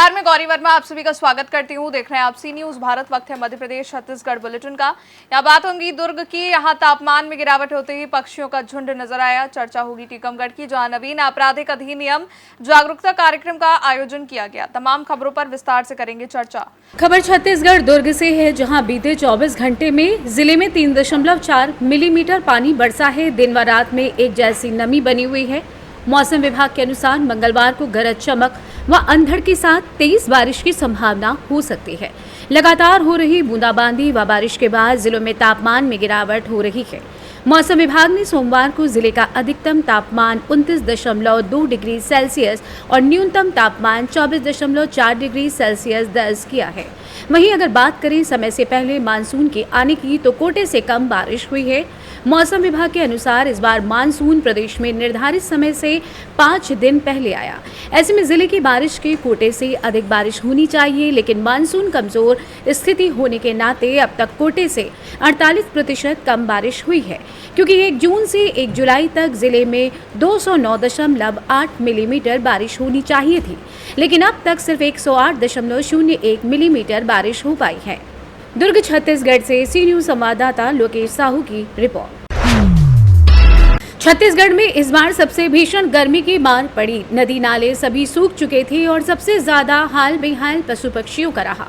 नमस्कार, मैं गौरी वर्मा आप सभी का स्वागत करती हूँ। देख रहे हैं आप सी न्यूज भारत। वक्त है मध्य प्रदेश छत्तीसगढ़ बुलेटिन का। यहाँ बात होगी दुर्ग की। यहाँ तापमान में गिरावट होते ही पक्षियों का झुंड नजर आया। चर्चा होगी टीकमगढ़ की, जहाँ नवीन आपराधिक अधिनियम जागरूकता कार्यक्रम का आयोजन किया गया। तमाम खबरों पर विस्तार से करेंगे चर्चा। खबर छत्तीसगढ़ दुर्ग से है, जहां बीते 24 घंटे में जिले में 3.4 मिलीमीटर पानी बरसा है। दिन व रात में एक जैसी नमी बनी हुई है। मौसम विभाग के अनुसार मंगलवार को गरज चमक व अंधड़ के साथ तेज बारिश की संभावना हो सकती है। लगातार हो रही बूंदाबांदी व बारिश के बाद जिलों में तापमान में गिरावट हो रही है। मौसम विभाग ने सोमवार को जिले का अधिकतम तापमान 29.2 डिग्री सेल्सियस और न्यूनतम तापमान 24.4 डिग्री सेल्सियस दर्ज किया है। वहीं अगर बात करें समय से पहले मानसून के आने की, तो कोटे से कम बारिश हुई है। मौसम विभाग के अनुसार इस बार मानसून प्रदेश में निर्धारित समय से 5 दिन पहले आया। ऐसे में जिले की बारिश के कोटे से अधिक बारिश होनी चाहिए, लेकिन मानसून कमजोर स्थिति होने के नाते अब तक कोटे से 48% कम बारिश हुई है, क्योंकि 1 जून से 1 जुलाई तक जिले में 209.8 मिलीमीटर बारिश होनी चाहिए थी, लेकिन अब तक सिर्फ 108.01 मिलीमीटर बारिश हो पाई है। दुर्ग छत्तीसगढ़ से सी न्यूज संवाददाता लोकेश साहू की रिपोर्ट। छत्तीसगढ़ में इस बार सबसे भीषण गर्मी की मार पड़ी। नदी नाले सभी सूख चुके थे और सबसे ज्यादा हाल बेहाल पशु पक्षियों का रहा।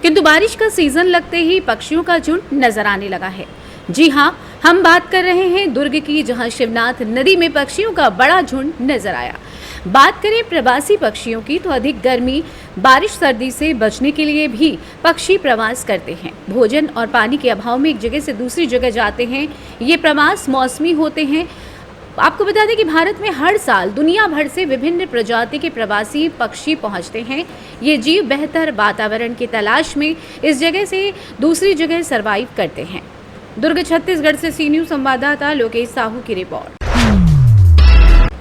किंतु बारिश का सीजन लगते ही पक्षियों का झुंड नजर आने लगा है। जी हाँ, हम बात कर रहे हैं दुर्ग की, जहां शिवनाथ नदी में पक्षियों का बड़ा झुंड नजर आया। बात करें प्रवासी पक्षियों की, तो अधिक गर्मी, बारिश, सर्दी से बचने के लिए भी पक्षी प्रवास करते हैं। भोजन और पानी के अभाव में एक जगह से दूसरी जगह जाते हैं। ये प्रवास मौसमी होते हैं। आपको बता दें कि भारत में हर साल दुनिया भर से विभिन्न प्रजाति के प्रवासी पक्षी पहुंचते हैं। ये जीव बेहतर वातावरण की तलाश में इस जगह से दूसरी जगह सरवाइव करते हैं। दुर्ग छत्तीसगढ़ से सी न्यूज संवाददाता लोकेश साहू की रिपोर्ट।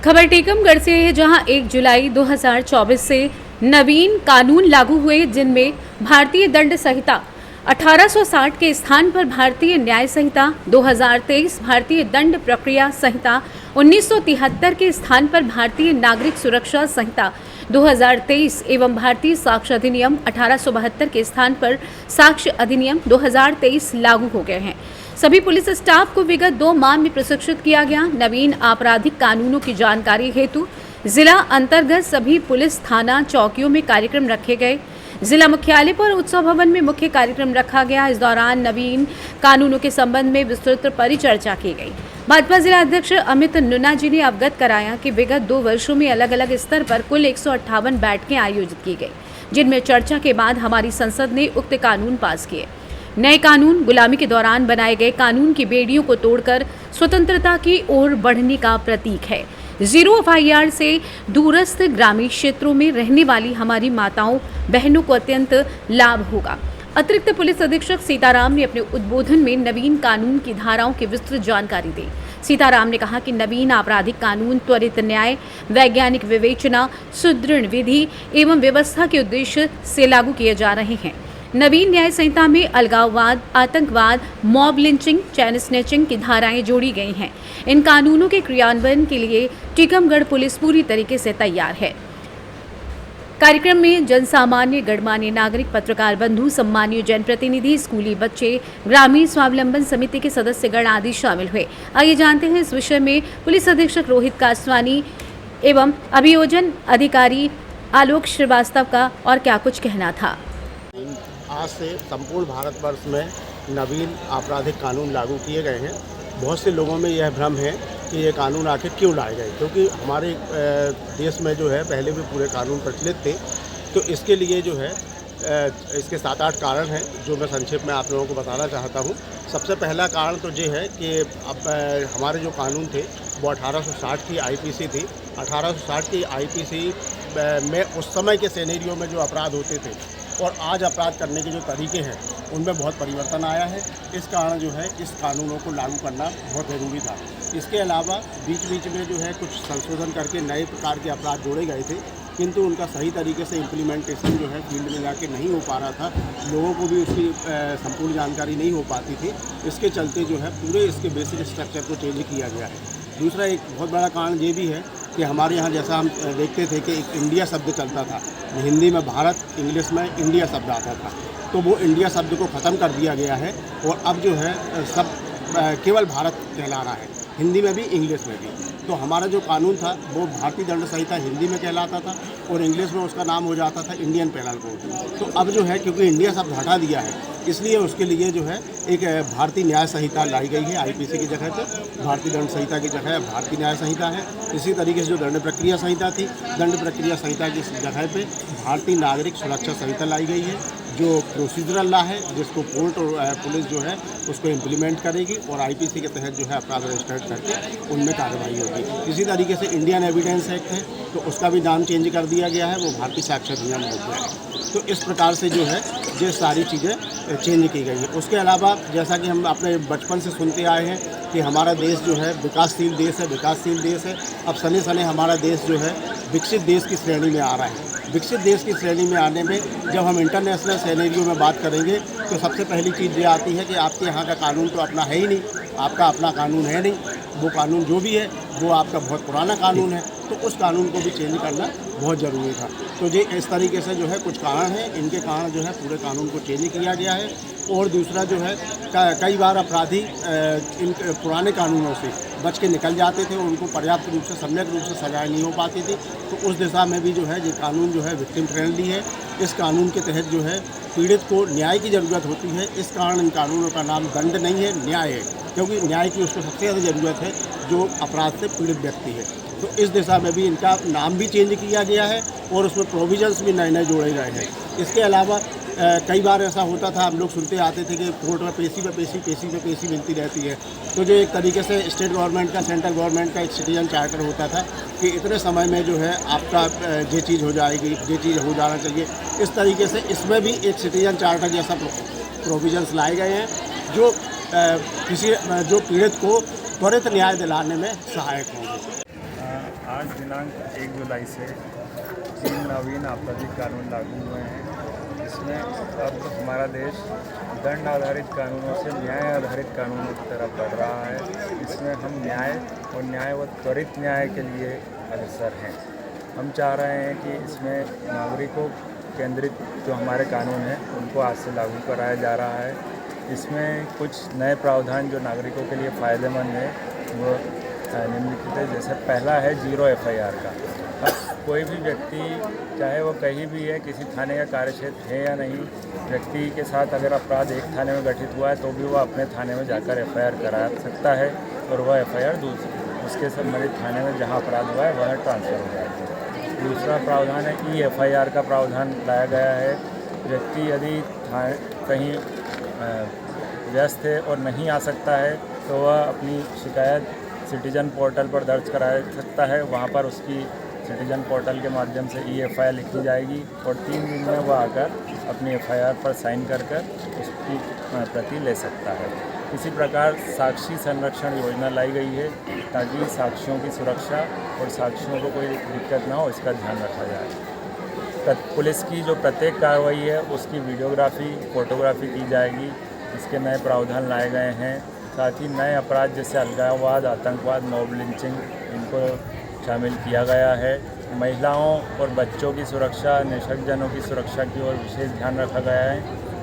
खबर टीकमगढ़ से है, जहां 1 जुलाई 2024 से नवीन कानून लागू हुए, जिनमें भारतीय दंड संहिता 1860 के स्थान पर भारतीय न्याय संहिता, 2023 भारतीय दंड प्रक्रिया संहिता, 1973 के स्थान पर भारतीय नागरिक सुरक्षा संहिता 2023 एवं भारतीय साक्ष्य अधिनियम 1872 के स्थान पर साक्ष्य अधिनियम 2023 लागू हो गए हैं। सभी पुलिस स्टाफ को विगत 2 माह में प्रशिक्षित किया गया। नवीन आपराधिक कानूनों की जानकारी हेतु जिला अंतर्गत सभी पुलिस थाना चौकियों में कार्यक्रम रखे गए। जिला मुख्यालय पर उत्सव भवन में मुख्य कार्यक्रम रखा गया। इस दौरान नवीन कानूनों के संबंध में विस्तृत परिचर्चा की गई। भाजपा जिला अध्यक्ष अमित नुना जी ने अवगत कराया कि विगत 2 वर्षों में अलग अलग स्तर पर कुल 158 बैठकें आयोजित की गई, जिनमें चर्चा के बाद हमारी संसद ने उक्त कानून पास किए। नए कानून गुलामी के दौरान बनाए गए कानून की बेड़ियों को तोड़कर स्वतंत्रता की ओर बढ़ने का प्रतीक है। 0 FIR से दूरस्थ ग्रामीण क्षेत्रों में रहने वाली हमारी माताओं बहनों को अत्यंत लाभ होगा। अतिरिक्त पुलिस अधीक्षक सीताराम ने अपने उद्बोधन में नवीन कानून की धाराओं की विस्तृत जानकारी दी। सीताराम ने कहा कि नवीन आपराधिक कानून त्वरित न्याय, वैज्ञानिक विवेचना, सुदृढ़ विधि एवं व्यवस्था के उद्देश्य से लागू किए जा रहे हैं। नवीन न्याय संहिता में अलगाववाद, आतंकवाद, मॉब लिंचिंग, चैन स्नैचिंग की धाराएं जोड़ी गई हैं। इन कानूनों के क्रियान्वयन के लिए टीकमगढ़ पुलिस पूरी तरीके से तैयार है। कार्यक्रम में जनसामान्य, गणमान्य नागरिक, पत्रकार बंधु, सम्मानीय जनप्रतिनिधि, स्कूली बच्चे, ग्रामीण स्वावलंबन समिति के सदस्यगण आदि शामिल हुए। आइए जानते हैं इस विषय में पुलिस अधीक्षक रोहित कासवानी एवं अभियोजन अधिकारी आलोक श्रीवास्तव का और क्या कुछ कहना था। आज से संपूर्ण भारतवर्ष में नवीन आपराधिक कानून लागू किए गए हैं। बहुत से लोगों में यह भ्रम है कि ये कानून आखिर क्यों लाए गए, क्योंकि हमारे देश में जो है पहले भी पूरे कानून प्रचलित थे। तो इसके लिए जो है इसके 7-8 कारण हैं, जो मैं संक्षेप में आप लोगों को बताना चाहता हूँ। सबसे पहला कारण तो ये है कि अब हमारे जो कानून थे वो 1860 की IPC थी। 1860 की IPC में उस समय के सिनेरियो में जो अपराध होते थे और आज अपराध करने के जो तरीके हैं उनमें बहुत परिवर्तन आया है। इस कारण जो है इस कानूनों को लागू करना बहुत ज़रूरी था। इसके अलावा बीच बीच में जो है कुछ संशोधन करके नए प्रकार के अपराध जोड़े गए थे, किंतु उनका सही तरीके से इम्प्लीमेंटेशन जो है फील्ड में जाके नहीं हो पा रहा था। लोगों को भी उसकी संपूर्ण जानकारी नहीं हो पाती थी। इसके चलते जो है पूरे इसके बेसिक स्ट्रक्चर को चेंज किया गया है। दूसरा एक बहुत बड़ा कारण ये भी है कि हमारे यहाँ जैसा हम देखते थे कि एक इंडिया शब्द चलता था, हिंदी में भारत, इंग्लिश में इंडिया शब्द आता था, तो वो इंडिया शब्द को ख़त्म कर दिया गया है और अब जो है सब केवल भारत कहला रहा है, हिंदी में भी इंग्लिश में भी। तो हमारा जो कानून था वो भारतीय दंड संहिता हिंदी में कहलाता था और इंग्लिश में उसका नाम हो जाता था इंडियन पेनल कोड। तो अब जो है क्योंकि इंडिया शब्द हटा दिया है, इसलिए उसके लिए जो है एक भारतीय न्याय संहिता लाई गई है। आईपीसी की जगह पे भारतीय दंड संहिता की जगह भारतीय न्याय संहिता है। इसी तरीके से जो दंड प्रक्रिया संहिता थी, दंड प्रक्रिया संहिता की जगह पे भारतीय नागरिक सुरक्षा संहिता लाई गई है, जो प्रोसीजरल लॉ है, जिसको कोर्ट और पुलिस जो है उसको इम्प्लीमेंट करेगी और आईपीसी के तहत जो है अपराध रजिस्टर्ड करके उनमें कार्रवाई होगी। इसी तरीके से इंडियन एविडेंस एक्ट है, तो उसका भी नाम चेंज कर दिया गया है, वो भारतीय साक्ष्य अधिनियम हो गया है। तो इस प्रकार से जो है ये सारी चीज़ें चेंज की गई है। उसके अलावा जैसा कि हम अपने बचपन से सुनते आए हैं कि हमारा देश जो है विकासशील देश है, विकासशील देश है। अब सने सने हमारा देश जो है विकसित देश की श्रेणी में आ रहा है। विकसित देश की श्रेणी में आने में जब हम इंटरनेशनल सिनेरियो में बात करेंगे तो सबसे पहली चीज़ ये आती है कि आपके यहाँ का कानून तो अपना है ही नहीं, आपका अपना कानून है नहीं, वो कानून जो भी है वो आपका बहुत पुराना कानून है, तो उस कानून को भी चेंज करना बहुत ज़रूरी था। तो ये इस तरीके से जो है कुछ कारण हैं, इनके कारण जो है पूरे कानून को चेंज किया गया है। और दूसरा जो है कई बार अपराधी इन पुराने कानूनों से बच के निकल जाते थे और उनको पर्याप्त रूप से सम्यक रूप से सजाएं नहीं हो पाती थी। तो उस दिशा में भी जो है ये कानून जो है विक्टिम फ्रेंडली है। इस कानून के तहत जो है पीड़ित को न्याय की ज़रूरत होती है। इस कारण इन कानूनों का नाम दंड नहीं है, न्याय है, क्योंकि न्याय की उसको सबसे ज़्यादा ज़रूरत है जो अपराध से पीड़ित व्यक्ति है। तो इस दिशा में भी इनका नाम भी चेंज किया गया है और उसमें प्रोविजंस भी नए नए जोड़े गए हैं। इसके अलावा कई बार ऐसा होता था, हम लोग सुनते आते थे कि कोर्ट में पेशी मिलती रहती है। तो जो एक तरीके से स्टेट गवर्नमेंट का, सेंट्रल गवर्नमेंट का एक सिटीजन चार्टर होता था कि इतने समय में जो है आपका ये चीज़ हो जाएगी, ये चीज़ हो जाना चाहिए। इस तरीके से इसमें भी एक सिटीजन चार्टर जैसा प्रोविजंस लाए गए हैं जो जो पीड़ित को त्वरित न्याय दिलाने में सहायक होंगे। आज दिनांक 1 जुलाई से 3 नवीन आपराधिक कानून लागू हुए हैं। इसमें अब हमारा देश दंड आधारित कानूनों से न्याय आधारित कानूनों की तरफ बढ़ रहा है। इसमें हम न्याय व त्वरित न्याय के लिए अग्रसर हैं। हम चाह रहे हैं कि इसमें नागरिकों केंद्रित जो हमारे कानून हैं उनको आज से लागू कराया जा रहा है। इसमें कुछ नए प्रावधान जो नागरिकों के लिए फ़ायदेमंद है वो निम्नलिखित है। जैसे पहला है 0 FIR का। अब कोई भी व्यक्ति चाहे वो कहीं भी है, किसी थाने का कार्यक्षेत्र है या नहीं, व्यक्ति के साथ अगर अपराध एक थाने में घटित हुआ है तो भी वो अपने थाने में जाकर FIR करा सकता है और वह FIR उसके संबंधित थाने में जहां अपराध हुआ है वह ट्रांसफ़र हो जाएगी। दूसरा प्रावधान है E-FIR का प्रावधान लाया गया है। व्यक्ति यदि कहीं व्यस्त है और नहीं आ सकता है तो वह अपनी शिकायत सिटीजन पोर्टल पर दर्ज करा सकता है। वहाँ पर उसकी सिटीजन पोर्टल के माध्यम से E-FIR लिखी जाएगी और 3 दिन में वह आकर अपनी FIR पर साइन कर उसकी प्रति ले सकता है। इसी प्रकार साक्षी संरक्षण योजना लाई गई है ताकि साक्षियों की सुरक्षा और साक्षियों को कोई दिक्कत ना हो, इसका ध्यान रखा जाए। पुलिस की जो प्रत्येक कार्रवाई है उसकी वीडियोग्राफी, फोटोग्राफी की जाएगी। इसके नए प्रावधान लाए गए हैं। साथ ही नए अपराध जैसे अलगाववाद, आतंकवाद, मॉब लिंचिंग, इनको शामिल किया गया है। महिलाओं और बच्चों की सुरक्षा, निषकजनों की सुरक्षा की ओर विशेष ध्यान रखा गया है।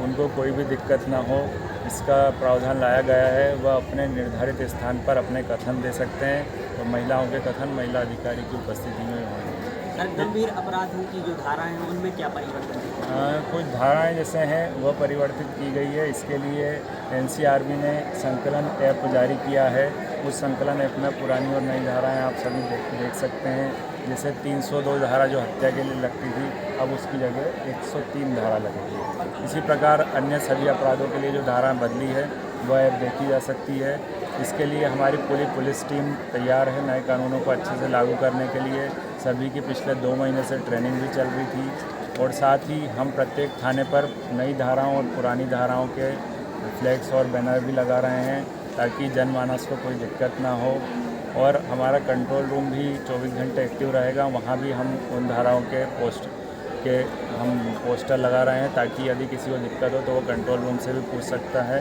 उनको कोई भी दिक्कत ना हो, इसका प्रावधान लाया गया है। वह अपने निर्धारित स्थान पर अपने कथन दे सकते हैं और महिलाओं के कथन महिला अधिकारी की उपस्थिति में होंगे। सर, गंभीर अपराधों की जो धाराएं हैं उनमें क्या परिवर्तन है? कुछ धाराएं जैसे हैं वह परिवर्तित की गई है। इसके लिए NCRB ने संकलन ऐप जारी किया है। उस संकलन ऐप में पुरानी और नई धाराएं आप सभी देख सकते हैं। जैसे 302 धारा जो हत्या के लिए लगती थी, अब उसकी जगह 103 धारा लगेगी। इसी प्रकार अन्य सभी अपराधों के लिए जो धाराएं बदली है वह ऐप देखी जा सकती है। इसके लिए हमारी पूरी पुलिस टीम तैयार है नए कानूनों को अच्छे से लागू करने के लिए। सभी की पिछले 2 महीने से ट्रेनिंग भी चल रही थी और साथ ही हम प्रत्येक थाने पर नई धाराओं और पुरानी धाराओं के फ्लैग्स और बैनर भी लगा रहे हैं ताकि जनमानस को कोई दिक्कत ना हो। और हमारा कंट्रोल रूम भी 24 घंटे एक्टिव रहेगा। वहाँ भी हम उन धाराओं के पोस्टर लगा रहे हैं ताकि यदि किसी को दिक्कत हो तो वो कंट्रोल रूम से भी पूछ सकता है।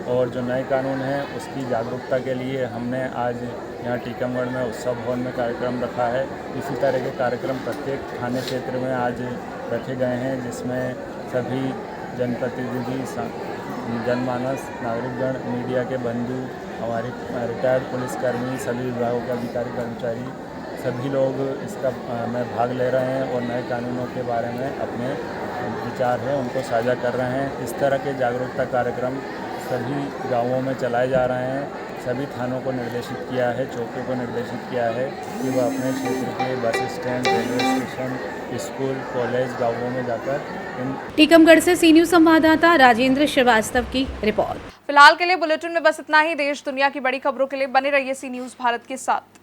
और जो नए कानून हैं उसकी जागरूकता के लिए हमने आज यहाँ टीकमगढ़ में उत्सव भवन में कार्यक्रम रखा है। इसी तरह के कार्यक्रम प्रत्येक थाने क्षेत्र में आज रखे गए हैं, जिसमें सभी जनप्रतिनिधि, जनमानस, नागरिकगण, मीडिया के बंधु, हमारे रिटायर्ड पुलिसकर्मी, सभी विभागों के अधिकारी कर्मचारी, सभी लोग इसका में भाग ले रहे हैं और नए कानूनों के बारे में अपने विचार हैं उनको साझा कर रहे हैं। इस तरह के जागरूकता कार्यक्रम सभी गांवों में चलाए जा रहे हैं। सभी थानों को निर्देशित किया है, चौकियों को निर्देशित किया है कि वह अपने क्षेत्र के bus stand, railway station, school, college, गांवों में जाकर इन टीकमगढ़ से सी न्यूज़ संवाददाता राजेंद्र श्रीवास्तव की रिपोर्ट। फिलहाल के लिए बुलेटिन में बस इतना ही। देश दुनिया की बड़ी खबरों के लिए बने रहिए सी न्यूज़ भारत के साथ।